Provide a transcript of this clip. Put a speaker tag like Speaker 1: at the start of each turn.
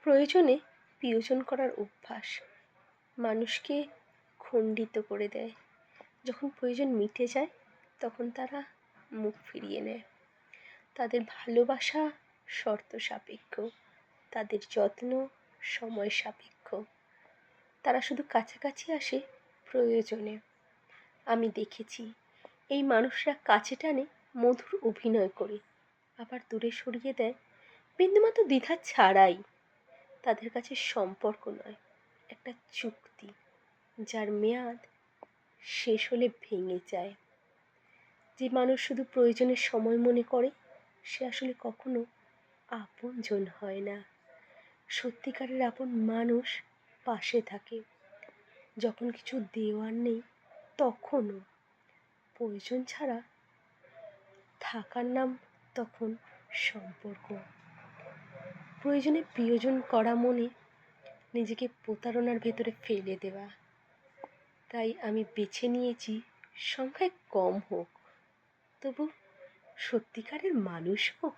Speaker 1: প্রয়োজনে প্রিয়জন করার অভ্যাস মানুষকে খণ্ডিত করে দেয়। যখন প্রয়োজন মিটে যায় তখন তারা মুখ ফিরিয়ে নেয়। তাদের ভালোবাসা শর্ত সাপেক্ষ, তাদের যত্ন সময় সাপেক্ষ। তারা শুধু কাছাকাছি আসে প্রয়োজনে। আমি দেখেছি এই মানুষরা কাছে টানে মধুর অভিনয় করে, আবার দূরে সরিয়ে দেয় বিন্দুমাত্র দ্বিধা ছাড়াই। তাদের কাছে সম্পর্ক নয়, একটা চুক্তি, যার মেয়াদ শেষ হলে ভেঙে যায়। যে মানুষ শুধু প্রয়োজনের সময় মনে করে সে আসলে কখনো আপনজন হয় না। সত্যিকারের আপন মানুষ পাশে থাকে যখন কিছু দেওয়ার নেই, তখনও। প্রয়োজন ছাড়া থাকার নাম তখন সম্পর্ক। প্রয়োজনে প্রিয়জন করা মনে নিজেকে প্রতারণার ভেতরে ফেলে দেওয়া। তাই আমি বেছে নিয়েছি সংখ্যায় কম হোক, তবু সত্যিকারের মানুষ হোক।